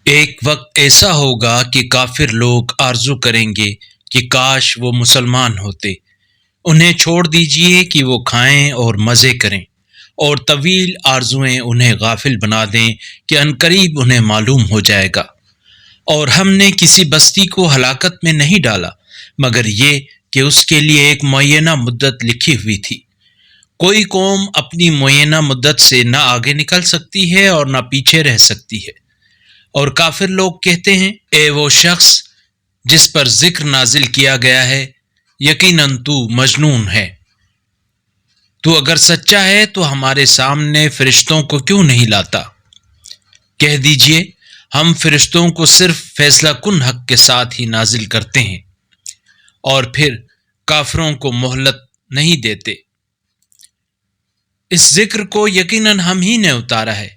ایک وقت ایسا ہوگا کہ کافر لوگ آرزو کریں گے کہ کاش وہ مسلمان ہوتے۔ انہیں چھوڑ دیجئے کہ وہ کھائیں اور مزے کریں، اور طویل آرزوئیں انہیں غافل بنا دیں کہ عنقریب انہیں معلوم ہو جائے گا۔ اور ہم نے کسی بستی کو ہلاکت میں نہیں ڈالا مگر یہ کہ اس کے لیے ایک معینہ مدت لکھی ہوئی تھی۔ کوئی قوم اپنی معینہ مدت سے نہ آگے نکل سکتی ہے اور نہ پیچھے رہ سکتی ہے۔ اور کافر لوگ کہتے ہیں، اے وہ شخص جس پر ذکر نازل کیا گیا ہے، یقیناً تو مجنون ہے۔ تو اگر سچا ہے تو ہمارے سامنے فرشتوں کو کیوں نہیں لاتا؟ کہہ دیجئے، ہم فرشتوں کو صرف فیصلہ کن حق کے ساتھ ہی نازل کرتے ہیں، اور پھر کافروں کو مہلت نہیں دیتے۔ اس ذکر کو یقیناً ہم ہی نے اتارا ہے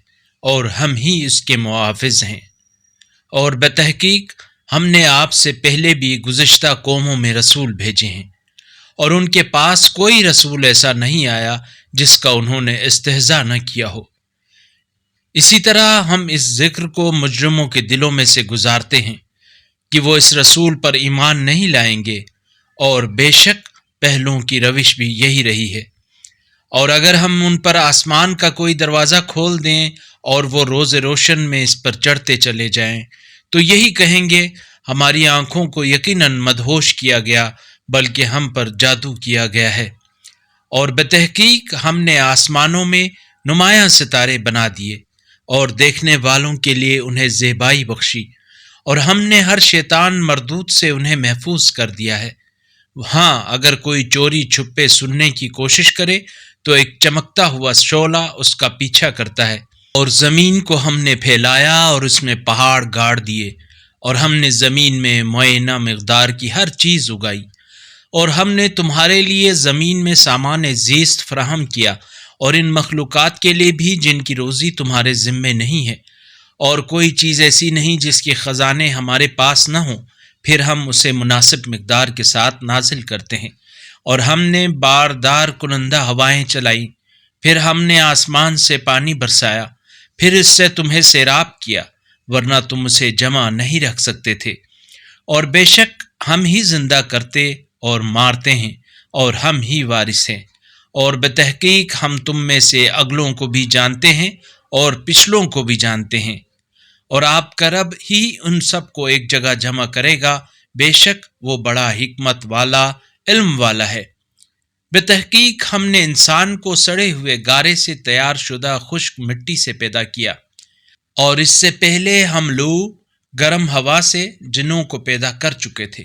اور ہم ہی اس کے محافظ ہیں۔ اور بتحقیق ہم نے آپ سے پہلے بھی گزشتہ قوموں میں رسول بھیجے ہیں، اور ان کے پاس کوئی رسول ایسا نہیں آیا جس کا انہوں نے استہزاء نہ کیا ہو۔ اسی طرح ہم اس ذکر کو مجرموں کے دلوں میں سے گزارتے ہیں کہ وہ اس رسول پر ایمان نہیں لائیں گے، اور بے شک پہلوں کی روش بھی یہی رہی ہے۔ اور اگر ہم ان پر آسمان کا کوئی دروازہ کھول دیں اور وہ روز روشن میں اس پر چڑھتے چلے جائیں تو یہی کہیں گے، ہماری آنکھوں کو یقیناً مدہوش کیا گیا، بلکہ ہم پر جادو کیا گیا ہے۔ اور بتحقیق ہم نے آسمانوں میں نمایاں ستارے بنا دیے اور دیکھنے والوں کے لیے انہیں زیبائی بخشی، اور ہم نے ہر شیطان مردود سے انہیں محفوظ کر دیا ہے۔ ہاں، اگر کوئی چوری چھپے سننے کی کوشش کرے تو ایک چمکتا ہوا شعلہ اس کا پیچھا کرتا ہے۔ اور زمین کو ہم نے پھیلایا اور اس میں پہاڑ گاڑ دیے، اور ہم نے زمین میں معینہ مقدار کی ہر چیز اگائی، اور ہم نے تمہارے لیے زمین میں سامان زیست فراہم کیا، اور ان مخلوقات کے لیے بھی جن کی روزی تمہارے ذمے نہیں ہے، اور کوئی چیز ایسی نہیں جس کے خزانے ہمارے پاس نہ ہوں، پھر ہم اسے مناسب مقدار کے ساتھ نازل کرتے ہیں۔ اور ہم نے باردار کنندہ ہوائیں چلائیں، پھر ہم نے آسمان سے پانی برسایا، پھر اس سے تمہیں سیراب کیا، ورنہ تم اسے جمع نہیں رکھ سکتے تھے۔ اور بے شک ہم ہی زندہ کرتے اور مارتے ہیں، اور ہم ہی وارث ہیں۔ اور بتحقیق ہم تم میں سے اگلوں کو بھی جانتے ہیں اور پچھلوں کو بھی جانتے ہیں، اور آپ کا رب ہی ان سب کو ایک جگہ جمع کرے گا، بے شک وہ بڑا حکمت والا، علم والا ہے۔ بتحقیق ہم نے انسان کو سڑے ہوئے گارے سے تیار شدہ خشک مٹی سے پیدا کیا، اور اس سے پہلے ہم لوگ گرم ہوا سے جنوں کو پیدا کر چکے تھے۔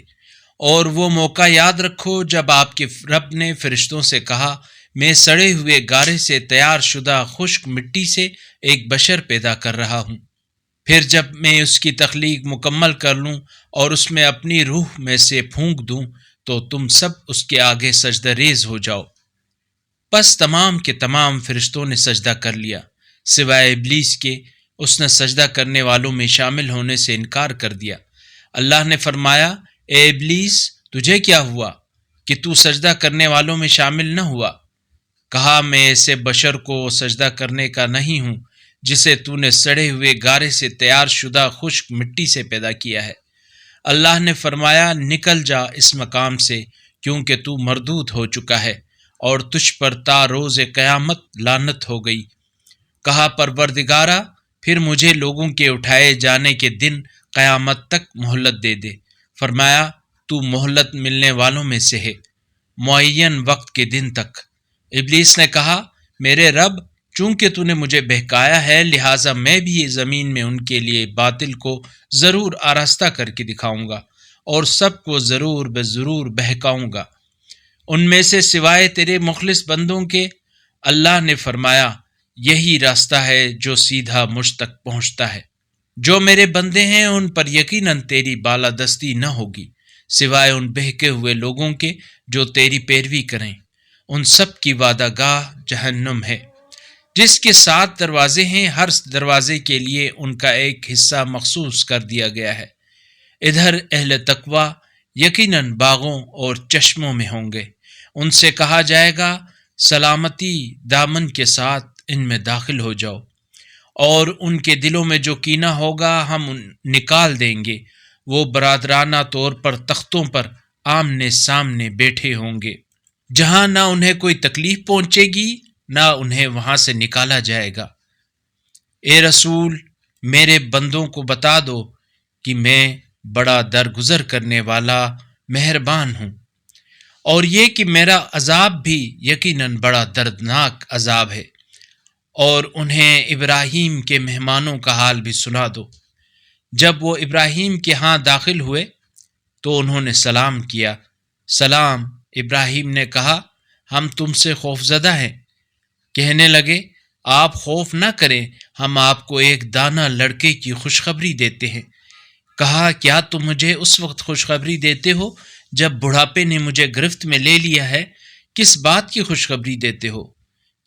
اور وہ موقع یاد رکھو جب آپ کے رب نے فرشتوں سے کہا، میں سڑے ہوئے گارے سے تیار شدہ خشک مٹی سے ایک بشر پیدا کر رہا ہوں، پھر جب میں اس کی تخلیق مکمل کر لوں اور اس میں اپنی روح میں سے پھونک دوں تو تم سب اس کے آگے سجدہ ریز ہو جاؤ۔ پس تمام کے تمام فرشتوں نے سجدہ کر لیا سوائے ابلیس کے، اس نے سجدہ کرنے والوں میں شامل ہونے سے انکار کر دیا۔ اللہ نے فرمایا، اے ابلیس، تجھے کیا ہوا کہ تو سجدہ کرنے والوں میں شامل نہ ہوا؟ کہا، میں ایسے بشر کو سجدہ کرنے کا نہیں ہوں جسے تو نے سڑے ہوئے گارے سے تیار شدہ خشک مٹی سے پیدا کیا ہے۔ اللہ نے فرمایا، نکل جا اس مقام سے، کیونکہ تو مردود ہو چکا ہے اور تجھ پر تا روز قیامت لعنت ہو گئی۔ کہا، پروردگارا، پھر مجھے لوگوں کے اٹھائے جانے کے دن قیامت تک مہلت دے دے۔ فرمایا، تو مہلت ملنے والوں میں سے ہے، معین وقت کے دن تک۔ ابلیس نے کہا، میرے رب، چونکہ تو نے مجھے بہکایا ہے، لہٰذا میں بھی زمین میں ان کے لیے باطل کو ضرور آراستہ کر کے دکھاؤں گا، اور سب کو ضرور بضرور بہکاؤں گا، ان میں سے سوائے تیرے مخلص بندوں کے۔ اللہ نے فرمایا، یہی راستہ ہے جو سیدھا مجھ تک پہنچتا ہے۔ جو میرے بندے ہیں ان پر یقیناً تیری بالادستی نہ ہوگی، سوائے ان بہکے ہوئے لوگوں کے جو تیری پیروی کریں۔ ان سب کی وعدہ گاہ جہنم ہے، جس کے 7 دروازے ہیں، ہر دروازے کے لیے ان کا ایک حصہ مخصوص کر دیا گیا ہے۔ ادھر اہل تقوی یقیناً باغوں اور چشموں میں ہوں گے، ان سے کہا جائے گا، سلامتی دامن کے ساتھ ان میں داخل ہو جاؤ۔ اور ان کے دلوں میں جو کینہ ہوگا ہم نکال دیں گے۔ وہ برادرانہ طور پر تختوں پر آمنے سامنے بیٹھے ہوں گے، جہاں نہ انہیں کوئی تکلیف پہنچے گی نہ انہیں وہاں سے نکالا جائے گا۔ اے رسول، میرے بندوں کو بتا دو کہ میں بڑا درگزر کرنے والا مہربان ہوں، اور یہ کہ میرا عذاب بھی یقیناً بڑا دردناک عذاب ہے۔ اور انہیں ابراہیم کے مہمانوں کا حال بھی سنا دو۔ جب وہ ابراہیم کے ہاں داخل ہوئے تو انہوں نے سلام کیا۔ سلام، ابراہیم نے کہا، ہم تم سے خوفزدہ ہیں۔ کہنے لگے، آپ خوف نہ کریں، ہم آپ کو ایک دانا لڑکے کی خوشخبری دیتے ہیں۔ کہا، کیا تم مجھے اس وقت خوشخبری دیتے ہو جب بڑھاپے نے مجھے گرفت میں لے لیا ہے؟ کس بات کی خوشخبری دیتے ہو؟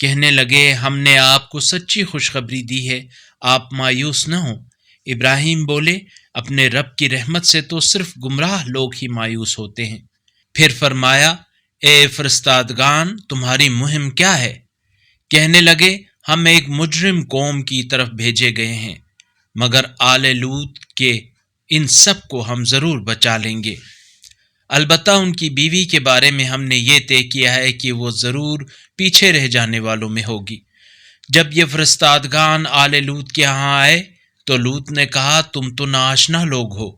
کہنے لگے، ہم نے آپ کو سچی خوشخبری دی ہے، آپ مایوس نہ ہوں۔ ابراہیم بولے، اپنے رب کی رحمت سے تو صرف گمراہ لوگ ہی مایوس ہوتے ہیں۔ پھر فرمایا، اے فرستادگان، تمہاری مہم کیا ہے؟ کہنے لگے، ہم ایک مجرم قوم کی طرف بھیجے گئے ہیں، مگر آل لوط کے ان سب کو ہم ضرور بچا لیں گے۔ البتہ ان کی بیوی کے بارے میں ہم نے یہ طے کیا ہے کہ وہ ضرور پیچھے رہ جانے والوں میں ہوگی۔ جب یہ فرستادگان آل لوط کے ہاں آئے تو لوط نے کہا، تم تو ناآشنا لوگ ہو۔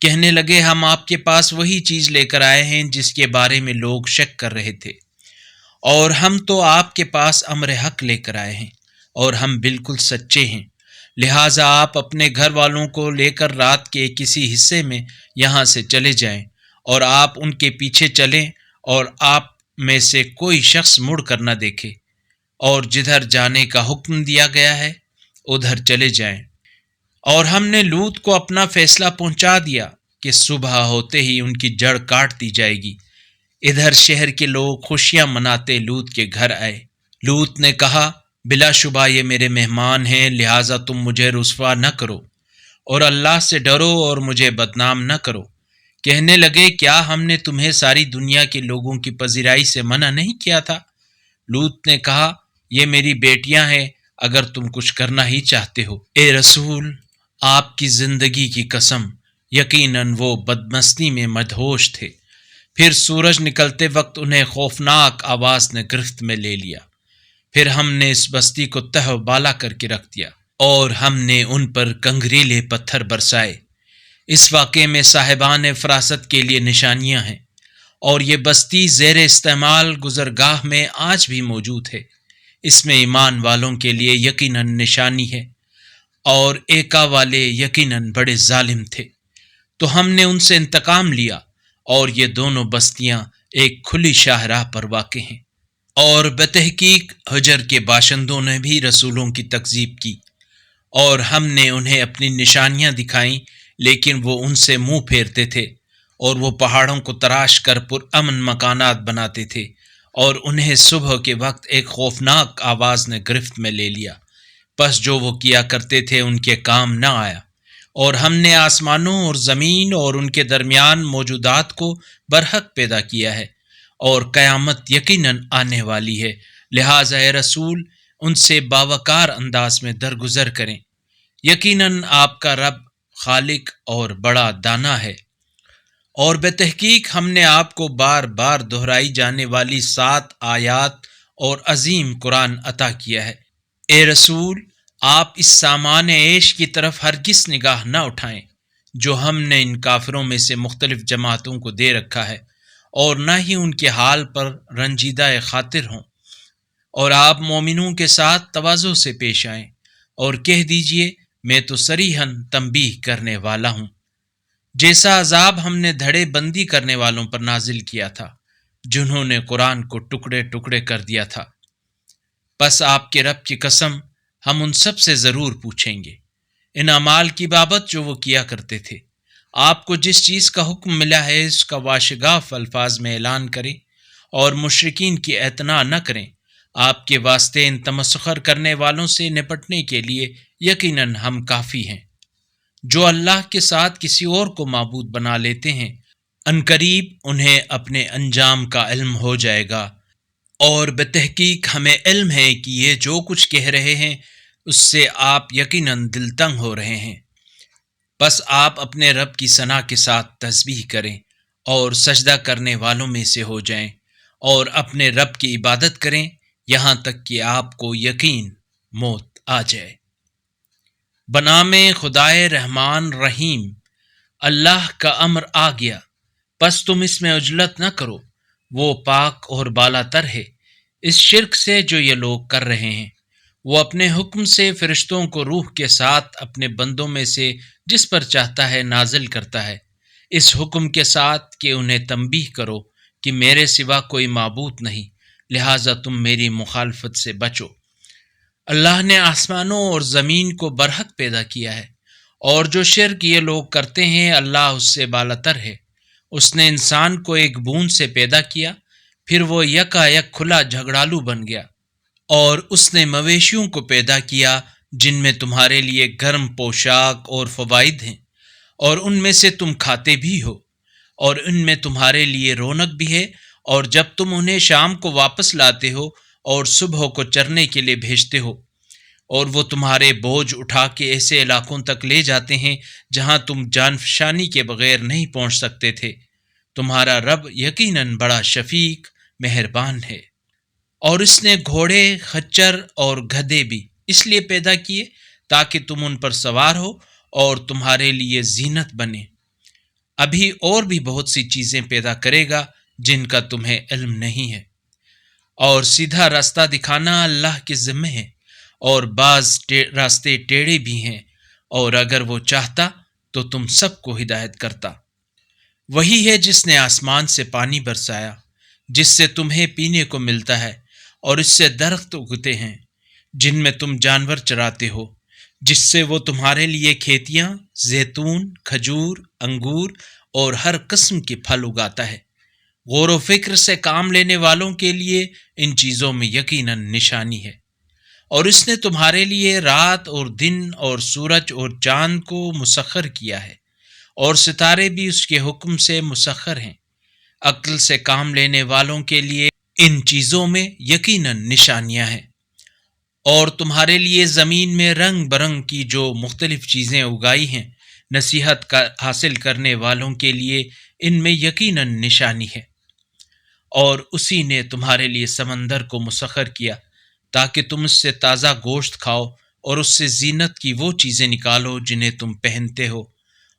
کہنے لگے، ہم آپ کے پاس وہی چیز لے کر آئے ہیں جس کے بارے میں لوگ شک کر رہے تھے، اور ہم تو آپ کے پاس امر حق لے کر آئے ہیں، اور ہم بالکل سچے ہیں۔ لہٰذا آپ اپنے گھر والوں کو لے کر رات کے کسی حصے میں یہاں سے چلے جائیں، اور آپ ان کے پیچھے چلیں، اور آپ میں سے کوئی شخص مڑ کر نہ دیکھے، اور جدھر جانے کا حکم دیا گیا ہے ادھر چلے جائیں۔ اور ہم نے لوط کو اپنا فیصلہ پہنچا دیا کہ صبح ہوتے ہی ان کی جڑ کاٹ دی جائے گی۔ ادھر شہر کے لوگ خوشیاں مناتے لوط کے گھر آئے۔ لوط نے کہا، بلا شبہ یہ میرے مہمان ہیں، لہٰذا تم مجھے رسوا نہ کرو، اور اللہ سے ڈرو اور مجھے بدنام نہ کرو۔ کہنے لگے، کیا ہم نے تمہیں ساری دنیا کے لوگوں کی پذیرائی سے منع نہیں کیا تھا؟ لوط نے کہا، یہ میری بیٹیاں ہیں، اگر تم کچھ کرنا ہی چاہتے ہو۔ اے رسول، آپ کی زندگی کی قسم، یقیناً وہ بدمستی میں مدہوش تھے۔ پھر سورج نکلتے وقت انہیں خوفناک آواز نے گرفت میں لے لیا۔ پھر ہم نے اس بستی کو تہ و بالا کر کے رکھ دیا، اور ہم نے ان پر کنگریلے پتھر برسائے۔ اس واقعے میں صاحبان فراست کے لیے نشانیاں ہیں، اور یہ بستی زیر استعمال گزرگاہ میں آج بھی موجود ہے۔ اس میں ایمان والوں کے لیے یقیناً نشانی ہے، اور ایکا والے یقیناً بڑے ظالم تھے۔ تو ہم نے ان سے انتقام لیا، اور یہ دونوں بستیاں ایک کھلی شاہراہ پر واقع ہیں۔ اور بتحقیق حجر کے باشندوں نے بھی رسولوں کی تکذیب کی، اور ہم نے انہیں اپنی نشانیاں دکھائیں، لیکن وہ ان سے منہ پھیرتے تھے، اور وہ پہاڑوں کو تراش کر پرامن مکانات بناتے تھے، اور انہیں صبح کے وقت ایک خوفناک آواز نے گرفت میں لے لیا، پس جو وہ کیا کرتے تھے ان کے کام نہ آیا۔ اور ہم نے آسمانوں اور زمین اور ان کے درمیان موجودات کو برحق پیدا کیا ہے، اور قیامت یقیناً آنے والی ہے، لہٰذا اے رسول ان سے باوقار انداز میں درگزر کریں۔ یقیناً آپ کا رب خالق اور بڑا دانا ہے۔ اور بتحقیق ہم نے آپ کو بار بار دہرائی جانے والی 7 آیات اور عظیم قرآن عطا کیا ہے۔ اے رسول، آپ اس سامان عیش کی طرف ہرگز نگاہ نہ اٹھائیں جو ہم نے ان کافروں میں سے مختلف جماعتوں کو دے رکھا ہے، اور نہ ہی ان کے حال پر رنجیدہ خاطر ہوں، اور آپ مومنوں کے ساتھ تواضع سے پیش آئیں، اور کہہ دیجئے، میں تو صریحاً تنبیہ کرنے والا ہوں۔ جیسا عذاب ہم نے دھڑے بندی کرنے والوں پر نازل کیا تھا، جنہوں نے قرآن کو ٹکڑے ٹکڑے کر دیا تھا۔ پس آپ کے رب کی قسم، ہم ان سب سے ضرور پوچھیں گے ان اعمال کی بابت جو وہ کیا کرتے تھے۔ آپ کو جس چیز کا حکم ملا ہے اس کا واشگاف الفاظ میں اعلان کریں، اور مشرکین کی اعتنا نہ کریں۔ آپ کے واسطے ان تمسخر کرنے والوں سے نپٹنے کے لیے یقیناً ہم کافی ہیں۔ جو اللہ کے ساتھ کسی اور کو معبود بنا لیتے ہیں، عنقریب انہیں اپنے انجام کا علم ہو جائے گا، اور بتحقیق ہمیں علم ہے کہ یہ جو کچھ کہہ رہے ہیں اس سے آپ یقیناً دل تنگ ہو رہے ہیں۔ بس آپ اپنے رب کی ثنا کے ساتھ تسبیح کریں اور سجدہ کرنے والوں میں سے ہو جائیں اور اپنے رب کی عبادت کریں یہاں تک کہ آپ کو یقین موت آ جائے۔ بنام خدائے رحمان رحیم، اللہ کا امر آ گیا، پس تم اس میں عجلت نہ کرو، وہ پاک اور بالا تر ہے اس شرک سے جو یہ لوگ کر رہے ہیں۔ وہ اپنے حکم سے فرشتوں کو روح کے ساتھ اپنے بندوں میں سے جس پر چاہتا ہے نازل کرتا ہے، اس حکم کے ساتھ کہ انہیں تنبیہ کرو کہ میرے سوا کوئی معبود نہیں، لہٰذا تم میری مخالفت سے بچو۔ اللہ نے آسمانوں اور زمین کو برحق پیدا کیا ہے، اور جو شرک یہ لوگ کرتے ہیں اللہ اس سے بالاتر ہے۔ اس نے انسان کو ایک بوند سے پیدا کیا، پھر وہ یکا یک کھلا جھگڑالو بن گیا، اور اس نے مویشیوں کو پیدا کیا جن میں تمہارے لیے گرم پوشاک اور فوائد ہیں، اور ان میں سے تم کھاتے بھی ہو، اور ان میں تمہارے لیے رونق بھی ہے، اور جب تم انہیں شام کو واپس لاتے ہو اور صبح کو چرنے کے لیے بھیجتے ہو، اور وہ تمہارے بوجھ اٹھا کے ایسے علاقوں تک لے جاتے ہیں جہاں تم جان فشانی کے بغیر نہیں پہنچ سکتے تھے، تمہارا رب یقیناً بڑا شفیق مہربان ہے۔ اور اس نے گھوڑے، خچر اور گدھے بھی اس لیے پیدا کیے تاکہ تم ان پر سوار ہو اور تمہارے لیے زینت بنے۔ ابھی اور بھی بہت سی چیزیں پیدا کرے گا جن کا تمہیں علم نہیں ہے، اور سیدھا راستہ دکھانا اللہ کے ذمہ ہے، اور بعض راستے ٹیڑھے بھی ہیں، اور اگر وہ چاہتا تو تم سب کو ہدایت کرتا۔ وہی ہے جس نے آسمان سے پانی برسایا جس سے تمہیں پینے کو ملتا ہے، اور اس سے درخت اگتے ہیں جن میں تم جانور چراتے ہو، جس سے وہ تمہارے لیے کھیتیاں، زیتون، کھجور، انگور اور ہر قسم کے پھل اگاتا ہے۔ غور و فکر سے کام لینے والوں کے لیے ان چیزوں میں یقیناً نشانی ہے۔ اور اس نے تمہارے لیے رات اور دن اور سورج اور چاند کو مسخر کیا ہے، اور ستارے بھی اس کے حکم سے مسخر ہیں۔ عقل سے کام لینے والوں کے لیے ان چیزوں میں یقیناً نشانیاں ہیں۔ اور تمہارے لیے زمین میں رنگ برنگ کی جو مختلف چیزیں اگائی ہیں، نصیحت کا حاصل کرنے والوں کے لیے ان میں یقیناً نشانی ہے۔ اور اسی نے تمہارے لیے سمندر کو مسخر کیا تاکہ تم اس سے تازہ گوشت کھاؤ اور اس سے زینت کی وہ چیزیں نکالو جنہیں تم پہنتے ہو۔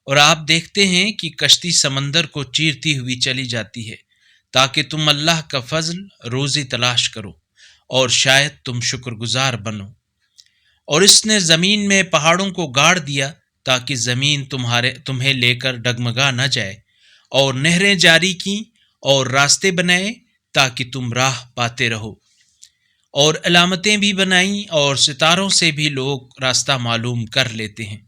اور آپ دیکھتے ہیں کہ کشتی سمندر کو چیرتی ہوئی چلی جاتی ہے تاکہ تم اللہ کا فضل روزی تلاش کرو اور شاید تم شکر گزار بنو۔ اور اس نے زمین میں پہاڑوں کو گاڑ دیا تاکہ زمین تمہیں لے کر ڈگمگا نہ جائے، اور نہریں جاری کیں اور راستے بنائے تاکہ تم راہ پاتے رہو، اور علامتیں بھی بنائیں، اور ستاروں سے بھی لوگ راستہ معلوم کر لیتے ہیں۔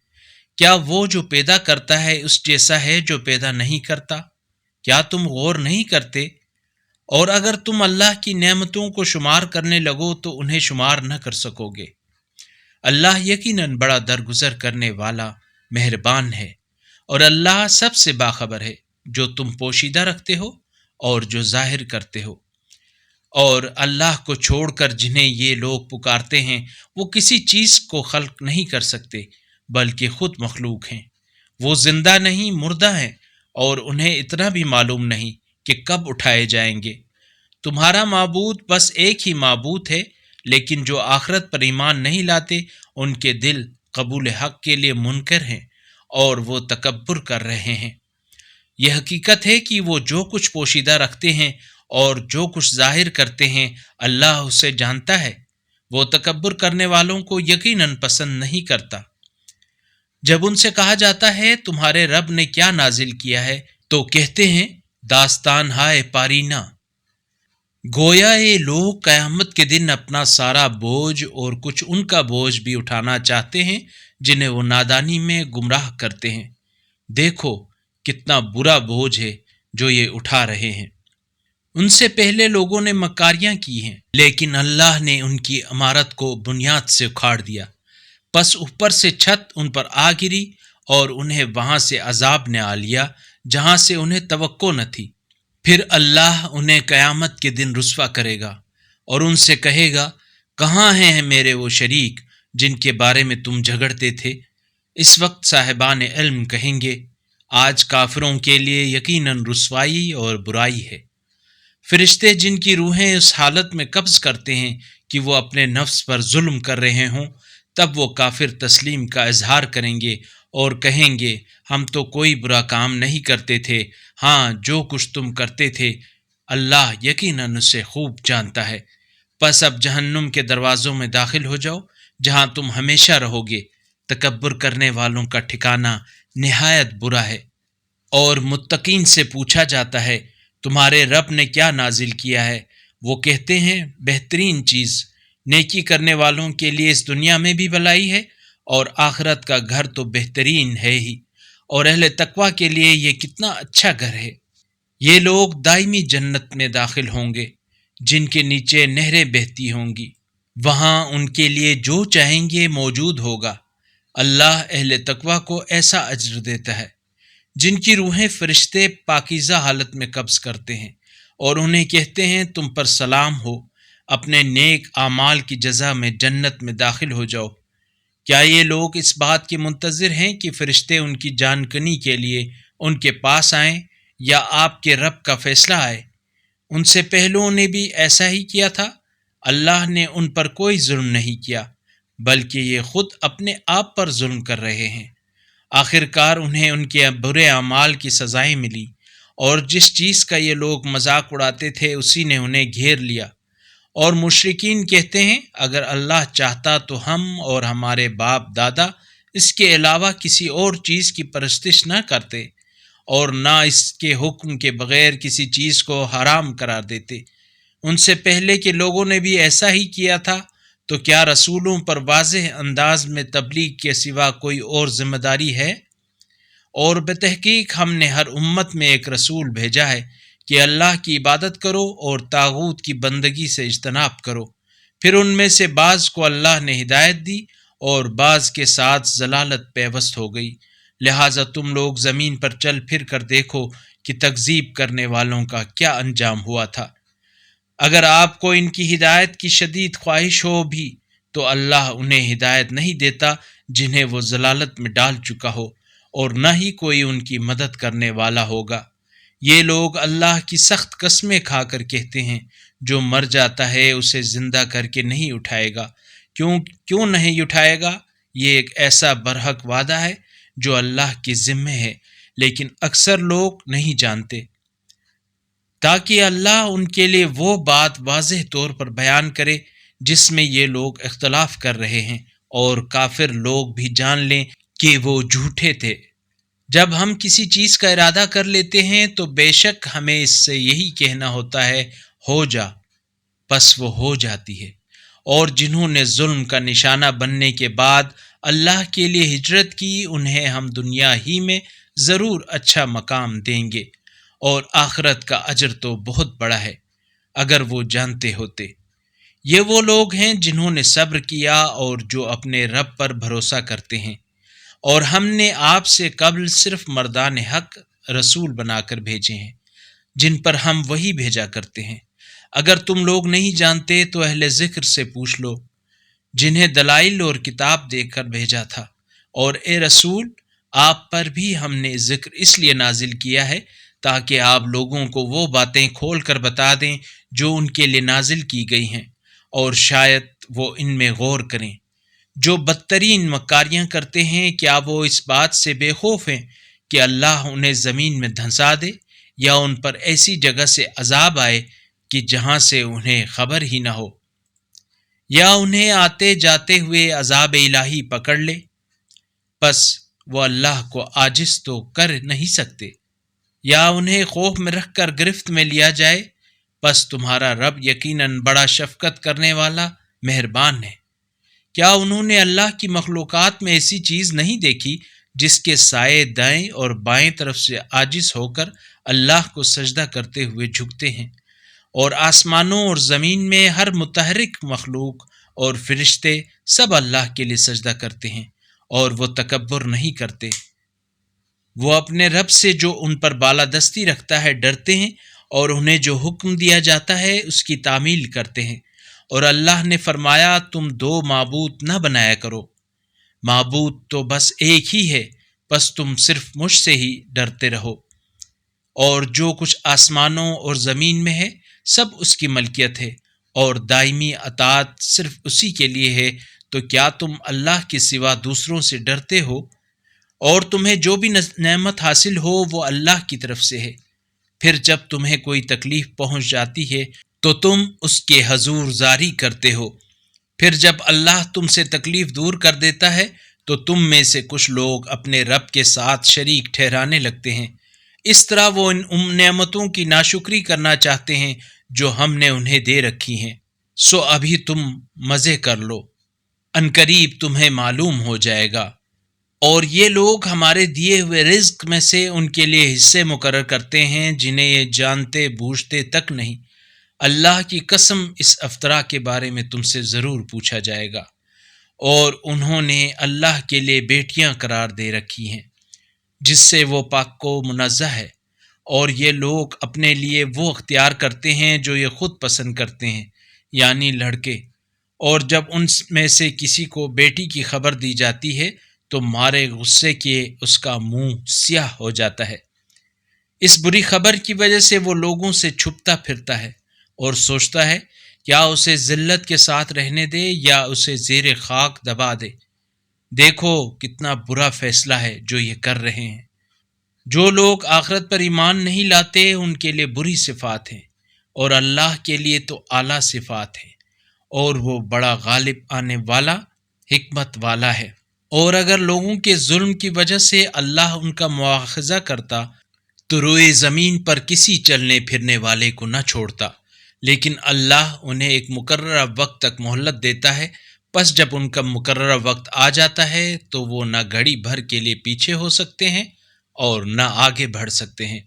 کیا وہ جو پیدا کرتا ہے اس جیسا ہے جو پیدا نہیں کرتا؟ کیا تم غور نہیں کرتے؟ اور اگر تم اللہ کی نعمتوں کو شمار کرنے لگو تو انہیں شمار نہ کر سکو گے۔ اللہ یقیناً بڑا درگزر کرنے والا مہربان ہے، اور اللہ سب سے باخبر ہے جو تم پوشیدہ رکھتے ہو اور جو ظاہر کرتے ہو۔ اور اللہ کو چھوڑ کر جنہیں یہ لوگ پکارتے ہیں وہ کسی چیز کو خلق نہیں کر سکتے بلکہ خود مخلوق ہیں۔ وہ زندہ نہیں، مردہ ہیں، اور انہیں اتنا بھی معلوم نہیں کہ کب اٹھائے جائیں گے۔ تمہارا معبود بس ایک ہی معبود ہے، لیکن جو آخرت پر ایمان نہیں لاتے ان کے دل قبول حق کے لیے منکر ہیں اور وہ تکبر کر رہے ہیں۔ یہ حقیقت ہے کہ وہ جو کچھ پوشیدہ رکھتے ہیں اور جو کچھ ظاہر کرتے ہیں اللہ اسے جانتا ہے۔ وہ تکبر کرنے والوں کو یقیناً پسند نہیں کرتا۔ جب ان سے کہا جاتا ہے تمہارے رب نے کیا نازل کیا ہے تو کہتے ہیں داستان ہائے پارینا، گویا یہ لوگ قیامت کے دن اپنا سارا بوجھ اور کچھ ان کا بوجھ بھی اٹھانا چاہتے ہیں جنہیں وہ نادانی میں گمراہ کرتے ہیں۔ دیکھو کتنا برا بوجھ ہے جو یہ اٹھا رہے ہیں۔ ان سے پہلے لوگوں نے مکاریاں کی ہیں، لیکن اللہ نے ان کی عمارت کو بنیاد سے اکھاڑ دیا، پس اوپر سے چھت ان پر آ گری اور انہیں وہاں سے عذاب نے آ لیا جہاں سے انہیں توقع نہ تھی۔ پھر اللہ انہیں قیامت کے دن رسوا کرے گا اور ان سے کہے گا کہاں ہیں میرے وہ شریک جن کے بارے میں تم جھگڑتے تھے۔ اس وقت صاحبان علم کہیں گے، آج کافروں کے لیے یقیناً رسوائی اور برائی ہے۔ فرشتے جن کی روحیں اس حالت میں قبض کرتے ہیں کہ وہ اپنے نفس پر ظلم کر رہے ہوں، تب وہ کافر تسلیم کا اظہار کریں گے اور کہیں گے، ہم تو کوئی برا کام نہیں کرتے تھے، ہاں جو کچھ تم کرتے تھے اللہ یقیناً اسے خوب جانتا ہے۔ پس اب جہنم کے دروازوں میں داخل ہو جاؤ، جہاں تم ہمیشہ رہو گے۔ تکبر کرنے والوں کا ٹھکانہ نہایت برا ہے۔ اور متقین سے پوچھا جاتا ہے، تمہارے رب نے کیا نازل کیا ہے؟ وہ کہتے ہیں، بہترین چیز، نیکی کرنے والوں کے لیے اس دنیا میں بھی بھلائی ہے اور آخرت کا گھر تو بہترین ہے ہی، اور اہل تقوی کے لیے یہ کتنا اچھا گھر ہے۔ یہ لوگ دائمی جنت میں داخل ہوں گے، جن کے نیچے نہریں بہتی ہوں گی، وہاں ان کے لیے جو چاہیں گے موجود ہوگا۔ اللہ اہل تقوی کو ایسا اجر دیتا ہے۔ جن کی روحیں فرشتے پاکیزہ حالت میں قبض کرتے ہیں اور انہیں کہتے ہیں، تم پر سلام ہو، اپنے نیک اعمال کی جزا میں جنت میں داخل ہو جاؤ۔ کیا یہ لوگ اس بات کے منتظر ہیں کہ فرشتے ان کی جان کنی کے لیے ان کے پاس آئیں یا آپ کے رب کا فیصلہ آئے؟ ان سے پہلوں نے بھی ایسا ہی کیا تھا۔ اللہ نے ان پر کوئی ظلم نہیں کیا، بلکہ یہ خود اپنے آپ پر ظلم کر رہے ہیں۔ آخر کار انہیں ان کے برے اعمال کی سزائیں ملی، اور جس چیز کا یہ لوگ مذاق اڑاتے تھے اسی نے انہیں گھیر لیا۔ اور مشرکین کہتے ہیں، اگر اللہ چاہتا تو ہم اور ہمارے باپ دادا اس کے علاوہ کسی اور چیز کی پرستش نہ کرتے اور نہ اس کے حکم کے بغیر کسی چیز کو حرام قرار دیتے۔ ان سے پہلے کے لوگوں نے بھی ایسا ہی کیا تھا، تو کیا رسولوں پر واضح انداز میں تبلیغ کے سوا کوئی اور ذمہ داری ہے؟ اور بتحقیق ہم نے ہر امت میں ایک رسول بھیجا ہے کہ اللہ کی عبادت کرو اور طاغوت کی بندگی سے اجتناب کرو۔ پھر ان میں سے بعض کو اللہ نے ہدایت دی اور بعض کے ساتھ ضلالت پیوست ہو گئی۔ لہٰذا تم لوگ زمین پر چل پھر کر دیکھو کہ تکذیب کرنے والوں کا کیا انجام ہوا تھا۔ اگر آپ کو ان کی ہدایت کی شدید خواہش ہو بھی تو اللہ انہیں ہدایت نہیں دیتا جنہیں وہ ضلالت میں ڈال چکا ہو، اور نہ ہی کوئی ان کی مدد کرنے والا ہوگا۔ یہ لوگ اللہ کی سخت قسمیں کھا کر کہتے ہیں، جو مر جاتا ہے اسے زندہ کر کے نہیں اٹھائے گا۔ کیوں نہیں اٹھائے گا؟ یہ ایک ایسا برحق وعدہ ہے جو اللہ کے ذمہ ہے، لیکن اکثر لوگ نہیں جانتے۔ تاکہ اللہ ان کے لیے وہ بات واضح طور پر بیان کرے جس میں یہ لوگ اختلاف کر رہے ہیں، اور کافر لوگ بھی جان لیں کہ وہ جھوٹے تھے۔ جب ہم کسی چیز کا ارادہ کر لیتے ہیں تو بے شک ہمیں اس سے یہی کہنا ہوتا ہے، ہو جا، پس وہ ہو جاتی ہے۔ اور جنہوں نے ظلم کا نشانہ بننے کے بعد اللہ کے لیے ہجرت کی، انہیں ہم دنیا ہی میں ضرور اچھا مقام دیں گے، اور آخرت کا اجر تو بہت بڑا ہے، اگر وہ جانتے ہوتے۔ یہ وہ لوگ ہیں جنہوں نے صبر کیا اور جو اپنے رب پر بھروسہ کرتے ہیں، اور ہم نے آپ سے قبل صرف مردان حق رسول بنا کر بھیجے ہیں، جن پر ہم وہی بھیجا کرتے ہیں۔ اگر تم لوگ نہیں جانتے تو اہل ذکر سے پوچھ لو، جنہیں دلائل اور کتاب دے کر بھیجا تھا۔ اور اے رسول، آپ پر بھی ہم نے ذکر اس لیے نازل کیا ہے تاکہ آپ لوگوں کو وہ باتیں کھول کر بتا دیں جو ان کے لیے نازل کی گئی ہیں، اور شاید وہ ان میں غور کریں۔ جو بدترین مکاریاں کرتے ہیں، کیا وہ اس بات سے بے خوف ہیں کہ اللہ انہیں زمین میں دھنسا دے، یا ان پر ایسی جگہ سے عذاب آئے کہ جہاں سے انہیں خبر ہی نہ ہو، یا انہیں آتے جاتے ہوئے عذاب الہی پکڑ لے؟ پس وہ اللہ کو عاجز تو کر نہیں سکتے، یا انہیں خوف میں رکھ کر گرفت میں لیا جائے۔ پس تمہارا رب یقیناً بڑا شفقت کرنے والا مہربان ہے۔ کیا انہوں نے اللہ کی مخلوقات میں ایسی چیز نہیں دیکھی جس کے سائے دائیں اور بائیں طرف سے عاجز ہو کر اللہ کو سجدہ کرتے ہوئے جھکتے ہیں؟ اور آسمانوں اور زمین میں ہر متحرک مخلوق اور فرشتے سب اللہ کے لیے سجدہ کرتے ہیں، اور وہ تکبر نہیں کرتے۔ وہ اپنے رب سے جو ان پر بالادستی رکھتا ہے ڈرتے ہیں، اور انہیں جو حکم دیا جاتا ہے اس کی تعمیل کرتے ہیں، اور اللہ نے فرمایا تم دو معبود نہ بنایا کرو، معبود تو بس ایک ہی ہے، بس تم صرف مجھ سے ہی ڈرتے رہو۔ اور جو کچھ آسمانوں اور زمین میں ہے سب اس کی ملکیت ہے، اور دائمی اطاعت صرف اسی کے لیے ہے، تو کیا تم اللہ کے سوا دوسروں سے ڈرتے ہو؟ اور تمہیں جو بھی نعمت حاصل ہو وہ اللہ کی طرف سے ہے۔ پھر جب تمہیں کوئی تکلیف پہنچ جاتی ہے تو تم اس کے حضور زاری کرتے ہو، پھر جب اللہ تم سے تکلیف دور کر دیتا ہے تو تم میں سے کچھ لوگ اپنے رب کے ساتھ شریک ٹھہرانے لگتے ہیں۔ اس طرح وہ ان نعمتوں کی ناشکری کرنا چاہتے ہیں جو ہم نے انہیں دے رکھی ہیں۔ سو ابھی تم مزے کر لو، عنقریب تمہیں معلوم ہو جائے گا۔ اور یہ لوگ ہمارے دیے ہوئے رزق میں سے ان کے لیے حصے مقرر کرتے ہیں جنہیں یہ جانتے بوجھتے تک نہیں۔ اللہ کی قسم اس افطرا کے بارے میں تم سے ضرور پوچھا جائے گا۔ اور انہوں نے اللہ کے لیے بیٹیاں قرار دے رکھی ہیں جس سے وہ پاک و منزہ ہے، اور یہ لوگ اپنے لیے وہ اختیار کرتے ہیں جو یہ خود پسند کرتے ہیں، یعنی لڑکے۔ اور جب ان میں سے کسی کو بیٹی کی خبر دی جاتی ہے تو مارے غصے کے اس کا منہ سیاہ ہو جاتا ہے۔ اس بری خبر کی وجہ سے وہ لوگوں سے چھپتا پھرتا ہے اور سوچتا ہے کیا اسے ذلت کے ساتھ رہنے دے یا اسے زیر خاک دبا دے۔ دیکھو کتنا برا فیصلہ ہے جو یہ کر رہے ہیں۔ جو لوگ آخرت پر ایمان نہیں لاتے ان کے لیے بری صفات ہیں، اور اللہ کے لیے تو اعلیٰ صفات ہیں، اور وہ بڑا غالب آنے والا حکمت والا ہے۔ اور اگر لوگوں کے ظلم کی وجہ سے اللہ ان کا مواخذہ کرتا تو روئے زمین پر کسی چلنے پھرنے والے کو نہ چھوڑتا، لیکن اللہ انہیں ایک مقررہ وقت تک مہلت دیتا ہے، پس جب ان کا مقررہ وقت آ جاتا ہے تو وہ نہ گھڑی بھر کے لیے پیچھے ہو سکتے ہیں اور نہ آگے بڑھ سکتے ہیں۔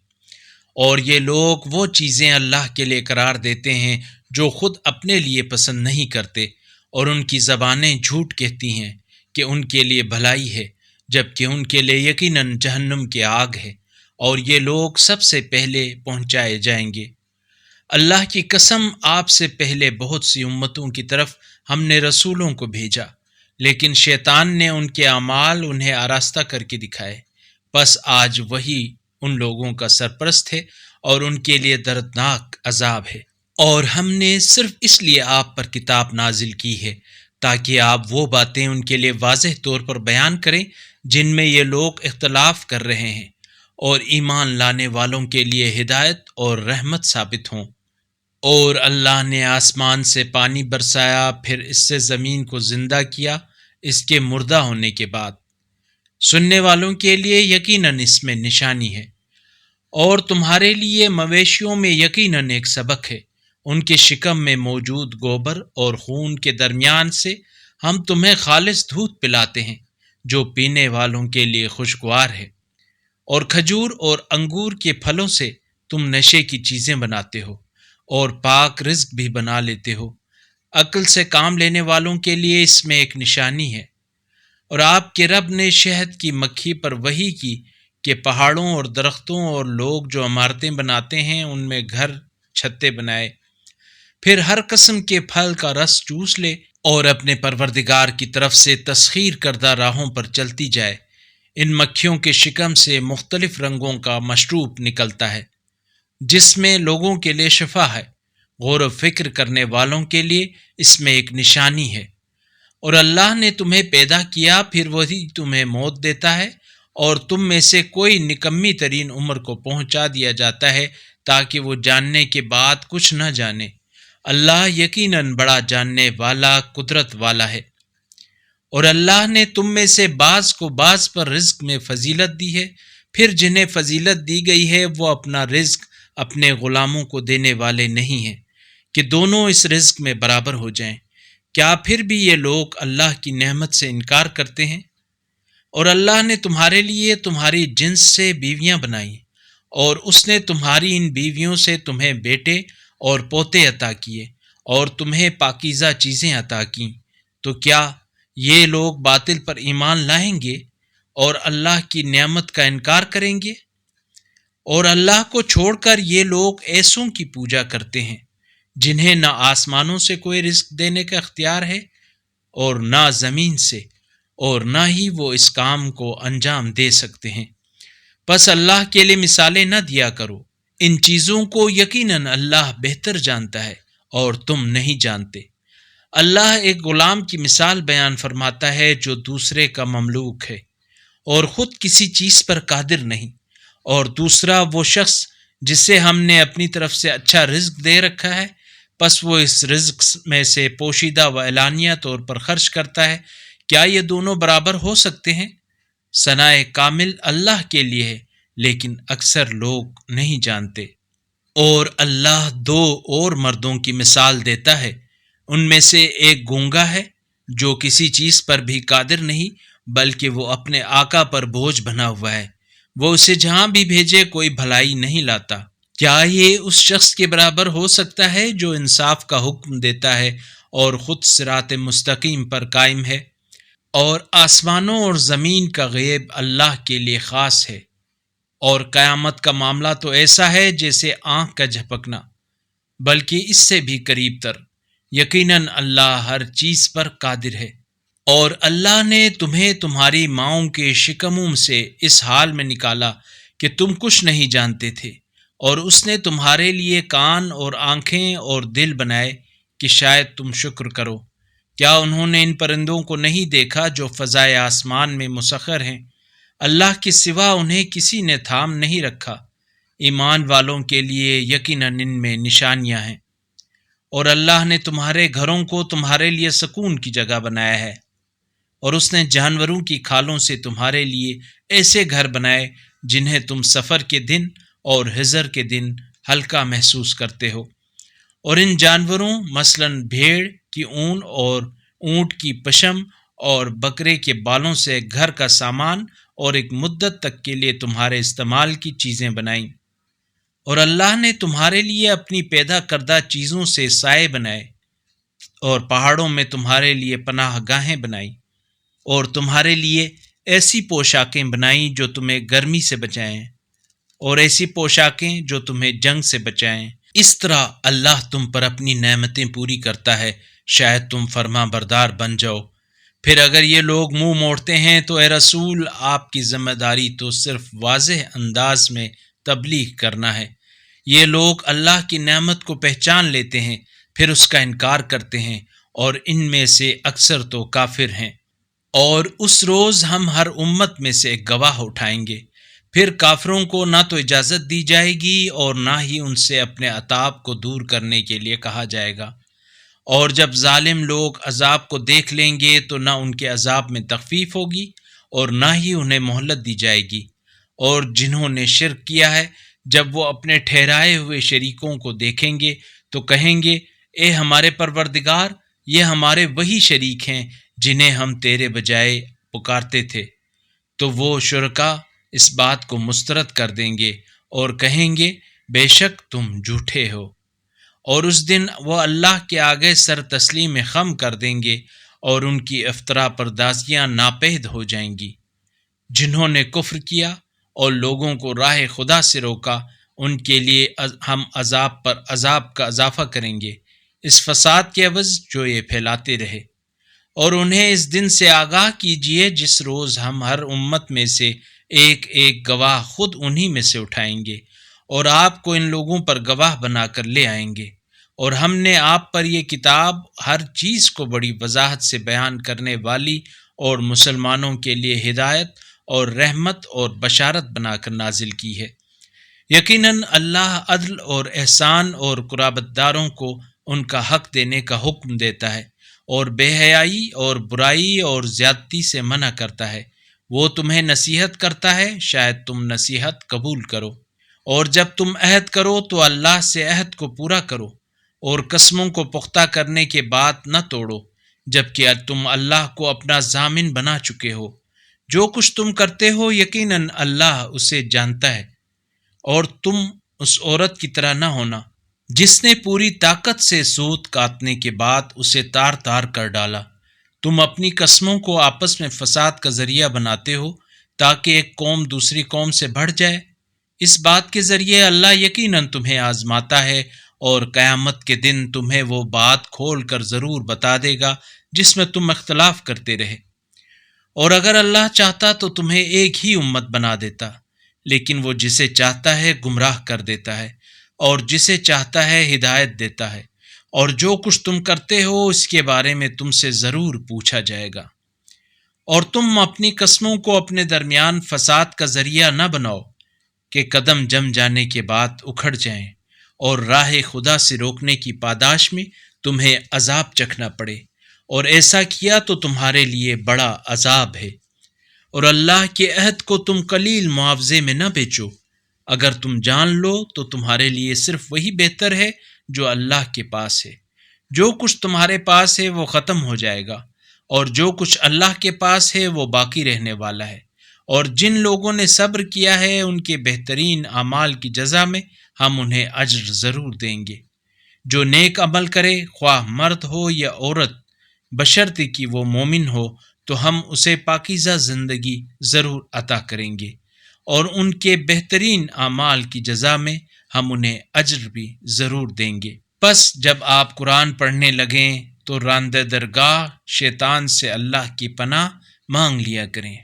اور یہ لوگ وہ چیزیں اللہ کے لیے قرار دیتے ہیں جو خود اپنے لیے پسند نہیں کرتے، اور ان کی زبانیں جھوٹ کہتی ہیں کہ ان کے لیے بھلائی ہے، جبکہ ان کے لیے یقیناً جہنم کی آگ ہے، اور یہ لوگ سب سے پہلے پہنچائے جائیں گے۔ اللہ کی قسم آپ سے پہلے بہت سی امتوں کی طرف ہم نے رسولوں کو بھیجا، لیکن شیطان نے ان کے اعمال انہیں آراستہ کر کے دکھائے، بس آج وہی ان لوگوں کا سرپرست ہے اور ان کے لیے دردناک عذاب ہے۔ اور ہم نے صرف اس لیے آپ پر کتاب نازل کی ہے تاکہ آپ وہ باتیں ان کے لیے واضح طور پر بیان کریں جن میں یہ لوگ اختلاف کر رہے ہیں، اور ایمان لانے والوں کے لیے ہدایت اور رحمت ثابت ہوں۔ اور اللہ نے آسمان سے پانی برسایا، پھر اس سے زمین کو زندہ کیا اس کے مردہ ہونے کے بعد۔ سننے والوں کے لیے یقیناً اس میں نشانی ہے، اور تمہارے لیے مویشیوں میں یقیناً ایک سبق ہے۔ ان کے شکم میں موجود گوبر اور خون کے درمیان سے ہم تمہیں خالص دودھ پلاتے ہیں جو پینے والوں کے لیے خوشگوار ہے، اور کھجور اور انگور کے پھلوں سے تم نشے کی چیزیں بناتے ہو اور پاک رزق بھی بنا لیتے ہو۔ عقل سے کام لینے والوں کے لیے اس میں ایک نشانی ہے۔ اور آپ کے رب نے شہد کی مکھی پر وحی کی کہ پہاڑوں اور درختوں اور لوگ جو عمارتیں بناتے ہیں ان میں گھر چھتے بنائے، پھر ہر قسم کے پھل کا رس چوس لے اور اپنے پروردگار کی طرف سے تسخیر کردہ راہوں پر چلتی جائے۔ ان مکھیوں کے شکم سے مختلف رنگوں کا مشروب نکلتا ہے جس میں لوگوں کے لیے شفا ہے۔ غور و فکر کرنے والوں کے لیے اس میں ایک نشانی ہے۔ اور اللہ نے تمہیں پیدا کیا، پھر وہی تمہیں موت دیتا ہے، اور تم میں سے کوئی نکمی ترین عمر کو پہنچا دیا جاتا ہے تاکہ وہ جاننے کے بعد کچھ نہ جانے۔ اللہ یقیناً بڑا جاننے والا قدرت والا ہے۔ اور اللہ نے تم میں سے بعض کو بعض پر رزق میں فضیلت دی ہے، پھر جنہیں فضیلت دی گئی ہے وہ اپنا رزق اپنے غلاموں کو دینے والے نہیں ہیں کہ دونوں اس رزق میں برابر ہو جائیں۔ کیا پھر بھی یہ لوگ اللہ کی نعمت سے انکار کرتے ہیں؟ اور اللہ نے تمہارے لیے تمہاری جنس سے بیویاں بنائیں، اور اس نے تمہاری ان بیویوں سے تمہیں بیٹے اور پوتے عطا کیے، اور تمہیں پاکیزہ چیزیں عطا کیں۔ تو کیا یہ لوگ باطل پر ایمان لائیں گے اور اللہ کی نعمت کا انکار کریں گے؟ اور اللہ کو چھوڑ کر یہ لوگ ایسوں کی پوجا کرتے ہیں جنہیں نہ آسمانوں سے کوئی رزق دینے کا اختیار ہے اور نہ زمین سے، اور نہ ہی وہ اس کام کو انجام دے سکتے ہیں۔ پس اللہ کے لیے مثالیں نہ دیا کرو، ان چیزوں کو یقیناً اللہ بہتر جانتا ہے اور تم نہیں جانتے۔ اللہ ایک غلام کی مثال بیان فرماتا ہے جو دوسرے کا مملوک ہے اور خود کسی چیز پر قادر نہیں، اور دوسرا وہ شخص جسے ہم نے اپنی طرف سے اچھا رزق دے رکھا ہے، پس وہ اس رزق میں سے پوشیدہ و اعلانیہ طور پر خرچ کرتا ہے۔ کیا یہ دونوں برابر ہو سکتے ہیں؟ ثناء کامل اللہ کے لیے ہے، لیکن اکثر لوگ نہیں جانتے۔ اور اللہ دو اور مردوں کی مثال دیتا ہے، ان میں سے ایک گونگا ہے جو کسی چیز پر بھی قادر نہیں، بلکہ وہ اپنے آقا پر بوجھ بنا ہوا ہے، وہ اسے جہاں بھی بھیجے کوئی بھلائی نہیں لاتا۔ کیا یہ اس شخص کے برابر ہو سکتا ہے جو انصاف کا حکم دیتا ہے اور خود صراط مستقیم پر قائم ہے؟ اور آسمانوں اور زمین کا غیب اللہ کے لیے خاص ہے، اور قیامت کا معاملہ تو ایسا ہے جیسے آنکھ کا جھپکنا، بلکہ اس سے بھی قریب تر۔ یقیناً اللہ ہر چیز پر قادر ہے۔ اور اللہ نے تمہیں تمہاری ماؤں کے شکموں سے اس حال میں نکالا کہ تم کچھ نہیں جانتے تھے، اور اس نے تمہارے لیے کان اور آنکھیں اور دل بنائے کہ شاید تم شکر کرو۔ کیا انہوں نے ان پرندوں کو نہیں دیکھا جو فضائے آسمان میں مسخر ہیں؟ اللہ کے سوا انہیں کسی نے تھام نہیں رکھا۔ ایمان والوں کے لیے یقیناً ان میں نشانیاں ہیں۔ اور اللہ نے تمہارے گھروں کو تمہارے لیے سکون کی جگہ بنایا ہے، اور اس نے جانوروں کی کھالوں سے تمہارے لیے ایسے گھر بنائے جنہیں تم سفر کے دن اور حضر کے دن ہلکا محسوس کرتے ہو۔ اور ان جانوروں مثلاً بھیڑ کی اون اور اونٹ کی پشم اور بکرے کے بالوں سے گھر کا سامان اور ایک مدت تک کے لیے تمہارے استعمال کی چیزیں بنائیں۔ اور اللہ نے تمہارے لیے اپنی پیدا کردہ چیزوں سے سائے بنائے، اور پہاڑوں میں تمہارے لیے پناہ گاہیں بنائیں، اور تمہارے لیے ایسی پوشاکیں بنائیں جو تمہیں گرمی سے بچائیں، اور ایسی پوشاکیں جو تمہیں جنگ سے بچائیں۔ اس طرح اللہ تم پر اپنی نعمتیں پوری کرتا ہے، شاید تم فرما بردار بن جاؤ۔ پھر اگر یہ لوگ منہ موڑتے ہیں تو اے رسول، آپ کی ذمہ داری تو صرف واضح انداز میں تبلیغ کرنا ہے۔ یہ لوگ اللہ کی نعمت کو پہچان لیتے ہیں، پھر اس کا انکار کرتے ہیں، اور ان میں سے اکثر تو کافر ہیں۔ اور اس روز ہم ہر امت میں سے ایک گواہ اٹھائیں گے، پھر کافروں کو نہ تو اجازت دی جائے گی اور نہ ہی ان سے اپنے عذاب کو دور کرنے کے لیے کہا جائے گا۔ اور جب ظالم لوگ عذاب کو دیکھ لیں گے تو نہ ان کے عذاب میں تخفیف ہوگی اور نہ ہی انہیں مہلت دی جائے گی۔ اور جنہوں نے شرک کیا ہے، جب وہ اپنے ٹھہرائے ہوئے شریکوں کو دیکھیں گے تو کہیں گے، اے ہمارے پروردگار، یہ ہمارے وہی شریک ہیں جنہیں ہم تیرے بجائے پکارتے تھے۔ تو وہ شرکا اس بات کو مسترد کر دیں گے اور کہیں گے، بے شک تم جھوٹے ہو۔ اور اس دن وہ اللہ کے آگے سر تسلیم خم کر دیں گے، اور ان کی افطرا پردازیاں ناپید ہو جائیں گی۔ جنہوں نے کفر کیا اور لوگوں کو راہ خدا سے روکا، ان کے لیے ہم عذاب پر عذاب کا اضافہ کریں گے، اس فساد کے عوض جو یہ پھیلاتے رہے۔ اور انہیں اس دن سے آگاہ کیجیے جس روز ہم ہر امت میں سے ایک ایک گواہ خود انہی میں سے اٹھائیں گے، اور آپ کو ان لوگوں پر گواہ بنا کر لے آئیں گے۔ اور ہم نے آپ پر یہ کتاب ہر چیز کو بڑی وضاحت سے بیان کرنے والی اور مسلمانوں کے لیے ہدایت اور رحمت اور بشارت بنا کر نازل کی ہے۔ یقیناً اللہ عدل اور احسان اور قرابت داروں کو ان کا حق دینے کا حکم دیتا ہے، اور بے حیائی اور برائی اور زیادتی سے منع کرتا ہے۔ وہ تمہیں نصیحت کرتا ہے، شاید تم نصیحت قبول کرو۔ اور جب تم عہد کرو تو اللہ سے عہد کو پورا کرو، اور قسموں کو پختہ کرنے کے بعد نہ توڑو، جبکہ تم اللہ کو اپنا ضامن بنا چکے ہو۔ جو کچھ تم کرتے ہو یقیناً اللہ اسے جانتا ہے۔ اور تم اس عورت کی طرح نہ ہونا جس نے پوری طاقت سے سوت کاٹنے کے بعد اسے تار تار کر ڈالا۔ تم اپنی قسموں کو آپس میں فساد کا ذریعہ بناتے ہو تاکہ ایک قوم دوسری قوم سے بڑھ جائے۔ اس بات کے ذریعے اللہ یقیناً تمہیں آزماتا ہے اور قیامت کے دن تمہیں وہ بات کھول کر ضرور بتا دے گا جس میں تم اختلاف کرتے رہے۔ اور اگر اللہ چاہتا تو تمہیں ایک ہی امت بنا دیتا، لیکن وہ جسے چاہتا ہے گمراہ کر دیتا ہے اور جسے چاہتا ہے ہدایت دیتا ہے، اور جو کچھ تم کرتے ہو اس کے بارے میں تم سے ضرور پوچھا جائے گا۔ اور تم اپنی قسموں کو اپنے درمیان فساد کا ذریعہ نہ بناؤ کہ قدم جم جانے کے بعد اکھڑ جائیں اور راہ خدا سے روکنے کی پاداش میں تمہیں عذاب چکھنا پڑے، اور ایسا کیا تو تمہارے لیے بڑا عذاب ہے۔ اور اللہ کے عہد کو تم قلیل معاوضے میں نہ بیچو، اگر تم جان لو تو تمہارے لیے صرف وہی بہتر ہے جو اللہ کے پاس ہے۔ جو کچھ تمہارے پاس ہے وہ ختم ہو جائے گا، اور جو کچھ اللہ کے پاس ہے وہ باقی رہنے والا ہے۔ اور جن لوگوں نے صبر کیا ہے ان کے بہترین اعمال کی جزا میں ہم انہیں اجر ضرور دیں گے۔ جو نیک عمل کرے، خواہ مرد ہو یا عورت، بشرطے کہ وہ مومن ہو، تو ہم اسے پاکیزہ زندگی ضرور عطا کریں گے، اور ان کے بہترین اعمال کی جزا میں ہم انہیں اجر بھی ضرور دیں گے۔ پس جب آپ قرآن پڑھنے لگیں تو راندہ درگاہ شیطان سے اللہ کی پناہ مانگ لیا کریں۔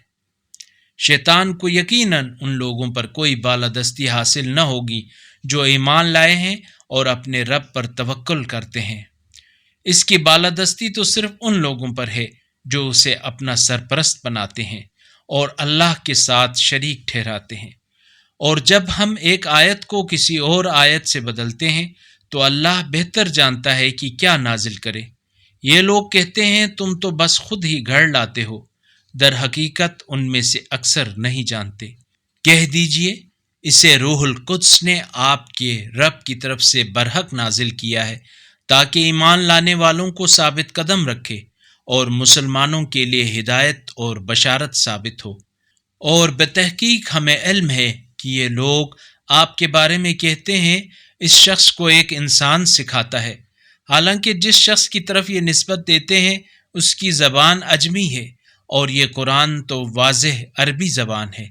شیطان کو یقیناً ان لوگوں پر کوئی بالادستی حاصل نہ ہوگی جو ایمان لائے ہیں اور اپنے رب پر توکل کرتے ہیں۔ اس کی بالادستی تو صرف ان لوگوں پر ہے جو اسے اپنا سرپرست بناتے ہیں اور اللہ کے ساتھ شریک ٹھہراتے ہیں۔ اور جب ہم ایک آیت کو کسی اور آیت سے بدلتے ہیں تو اللہ بہتر جانتا ہے کہ کیا نازل کرے۔ یہ لوگ کہتے ہیں تم تو بس خود ہی گھڑ لاتے ہو، در حقیقت ان میں سے اکثر نہیں جانتے۔ کہہ دیجئے اسے روح القدس نے آپ کے رب کی طرف سے برحق نازل کیا ہے تاکہ ایمان لانے والوں کو ثابت قدم رکھے اور مسلمانوں کے لیے ہدایت اور بشارت ثابت ہو۔ اور بتحقیق ہمیں علم ہے کہ یہ لوگ آپ کے بارے میں کہتے ہیں اس شخص کو ایک انسان سکھاتا ہے، حالانکہ جس شخص کی طرف یہ نسبت دیتے ہیں اس کی زبان عجمی ہے اور یہ قرآن تو واضح عربی زبان ہے۔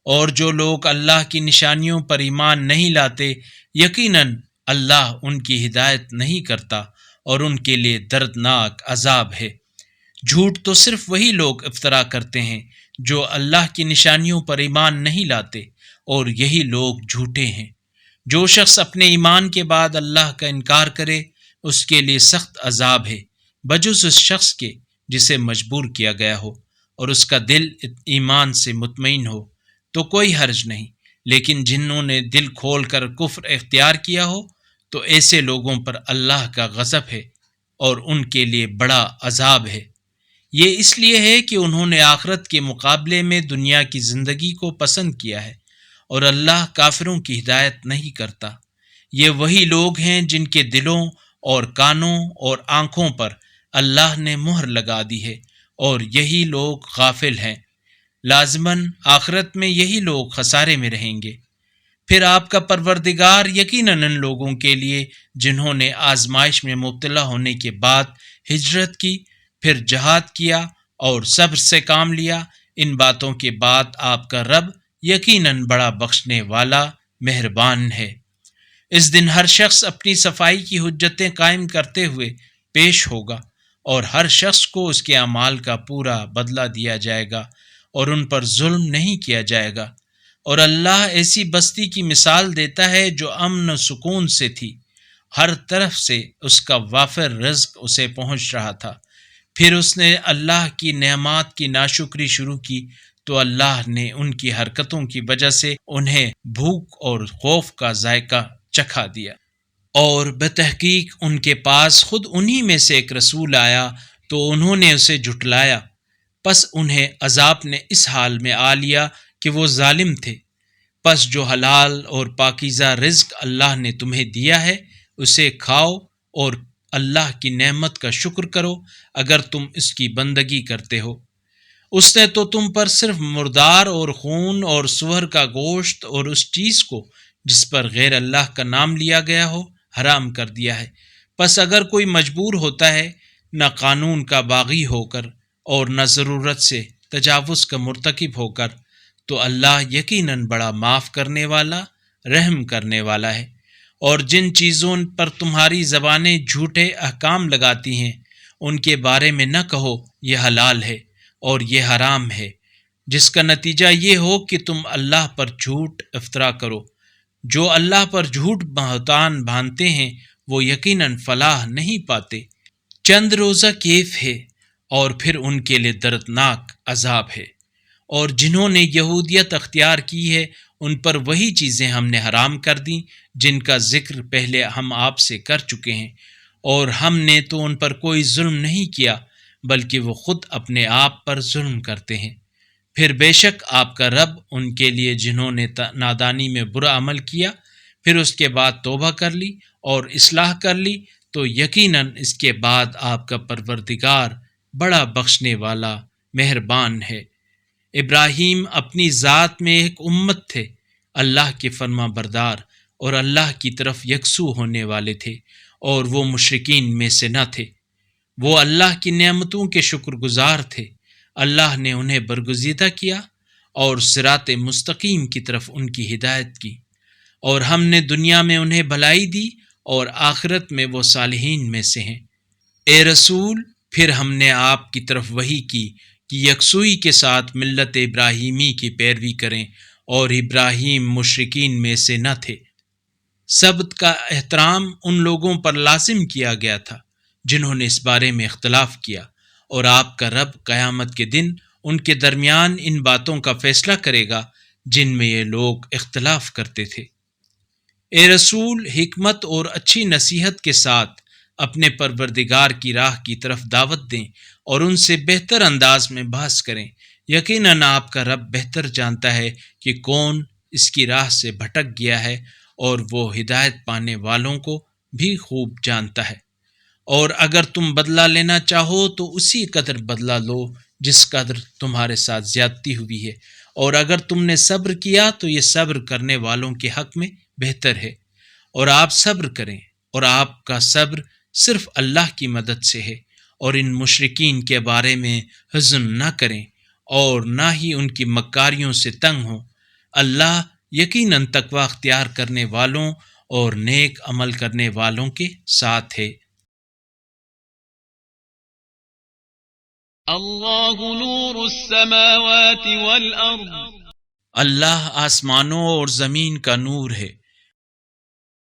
اور جو لوگ اللہ کی نشانیوں پر ایمان نہیں لاتے، یقیناً اللہ ان کی ہدایت نہیں کرتا اور ان کے لیے دردناک عذاب ہے۔ جھوٹ تو صرف وہی لوگ افطرا کرتے ہیں جو اللہ کی نشانیوں پر ایمان نہیں لاتے، اور یہی لوگ جھوٹے ہیں۔ جو شخص اپنے ایمان کے بعد اللہ کا انکار کرے اس کے لیے سخت عذاب ہے، بجز اس شخص کے جسے مجبور کیا گیا ہو اور اس کا دل ایمان سے مطمئن ہو تو کوئی حرج نہیں، لیکن جنہوں نے دل کھول کر کفر اختیار کیا ہو تو ایسے لوگوں پر اللہ کا غضب ہے اور ان کے لیے بڑا عذاب ہے۔ یہ اس لیے ہے کہ انہوں نے آخرت کے مقابلے میں دنیا کی زندگی کو پسند کیا ہے، اور اللہ کافروں کی ہدایت نہیں کرتا۔ یہ وہی لوگ ہیں جن کے دلوں اور کانوں اور آنکھوں پر اللہ نے مہر لگا دی ہے، اور یہی لوگ غافل ہیں۔ لازماً آخرت میں یہی لوگ خسارے میں رہیں گے۔ پھر آپ کا پروردگار یقیناً ان لوگوں کے لیے جنہوں نے آزمائش میں مبتلا ہونے کے بعد ہجرت کی، پھر جہاد کیا اور صبر سے کام لیا، ان باتوں کے بعد آپ کا رب یقیناً بڑا بخشنے والا مہربان ہے۔ اس دن ہر شخص اپنی صفائی کی حجتیں قائم کرتے ہوئے پیش ہوگا، اور ہر شخص کو اس کے اعمال کا پورا بدلہ دیا جائے گا، اور ان پر ظلم نہیں کیا جائے گا۔ اور اللہ ایسی بستی کی مثال دیتا ہے جو امن و سکون سے تھی، ہر طرف سے اس کا وافر رزق اسے پہنچ رہا تھا۔ پھر اس نے اللہ کی نعمات کی ناشکری شروع کی تو اللہ نے ان کی حرکتوں کی وجہ سے انہیں بھوک اور خوف کا ذائقہ چکھا دیا، اور بتحقیق ان کے پاس خود انہی میں سے ایک رسول آیا تو انہوں نے اسے جھٹلایا، پس انہیں عذاب نے اس حال میں آ لیا کہ وہ ظالم تھے۔ پس جو حلال اور پاکیزہ رزق اللہ نے تمہیں دیا ہے اسے کھاؤ اور اللہ کی نعمت کا شکر کرو اگر تم اس کی بندگی کرتے ہو۔ اس نے تو تم پر صرف مردار اور خون اور سور کا گوشت اور اس چیز کو جس پر غیر اللہ کا نام لیا گیا ہو حرام کر دیا ہے۔ پس اگر کوئی مجبور ہوتا ہے، نہ قانون کا باغی ہو کر اور نہ ضرورت سے تجاوز کا مرتکب ہو کر، تو اللہ یقیناً بڑا معاف کرنے والا، رحم کرنے والا ہے۔ اور جن چیزوں پر تمہاری زبانیں جھوٹے احکام لگاتی ہیں ان کے بارے میں نہ کہو یہ حلال ہے اور یہ حرام ہے، جس کا نتیجہ یہ ہو کہ تم اللہ پر جھوٹ افطرا کرو۔ جو اللہ پر جھوٹ بہتان باندھتے ہیں وہ یقیناً فلاح نہیں پاتے۔ چند روزہ کیف ہے اور پھر ان کے لیے دردناک عذاب ہے۔ اور جنہوں نے یہودیت اختیار کی ہے ان پر وہی چیزیں ہم نے حرام کر دیں جن کا ذکر پہلے ہم آپ سے کر چکے ہیں، اور ہم نے تو ان پر کوئی ظلم نہیں کیا بلکہ وہ خود اپنے آپ پر ظلم کرتے ہیں۔ پھر بے شک آپ کا رب ان کے لیے جنہوں نے نادانی میں برا عمل کیا پھر اس کے بعد توبہ کر لی اور اصلاح کر لی تو یقیناً اس کے بعد آپ کا پروردگار بڑا بخشنے والا مہربان ہے۔ ابراہیم اپنی ذات میں ایک امت تھے، اللہ کے فرما بردار اور اللہ کی طرف یکسو ہونے والے تھے، اور وہ مشرکین میں سے نہ تھے۔ وہ اللہ کی نعمتوں کے شکر گزار تھے۔ اللہ نے انہیں برگزیدہ کیا اور صراط مستقیم کی طرف ان کی ہدایت کی، اور ہم نے دنیا میں انہیں بھلائی دی اور آخرت میں وہ صالحین میں سے ہیں۔ اے رسول، پھر ہم نے آپ کی طرف وحی کی کہ یکسوئی کے ساتھ ملت ابراہیمی کی پیروی کریں، اور ابراہیم مشرکین میں سے نہ تھے۔ سبت کا احترام ان لوگوں پر لازم کیا گیا تھا جنہوں نے اس بارے میں اختلاف کیا، اور آپ کا رب قیامت کے دن ان کے درمیان ان باتوں کا فیصلہ کرے گا جن میں یہ لوگ اختلاف کرتے تھے۔ اے رسول، حکمت اور اچھی نصیحت کے ساتھ اپنے پروردگار کی راہ کی طرف دعوت دیں اور ان سے بہتر انداز میں بحث کریں۔ یقیناً آپ کا رب بہتر جانتا ہے کہ کون اس کی راہ سے بھٹک گیا ہے، اور وہ ہدایت پانے والوں کو بھی خوب جانتا ہے۔ اور اگر تم بدلہ لینا چاہو تو اسی قدر بدلہ لو جس قدر تمہارے ساتھ زیادتی ہوئی ہے، اور اگر تم نے صبر کیا تو یہ صبر کرنے والوں کے حق میں بہتر ہے۔ اور آپ صبر کریں، اور آپ کا صبر صرف اللہ کی مدد سے ہے، اور ان مشرکین کے بارے میں حزن نہ کریں اور نہ ہی ان کی مکاریوں سے تنگ ہوں۔ اللہ یقیناً تقوی اختیار کرنے والوں اور نیک عمل کرنے والوں کے ساتھ ہے۔ اللہ نور السماوات والارض، اللہ آسمانوں اور زمین کا نور ہے۔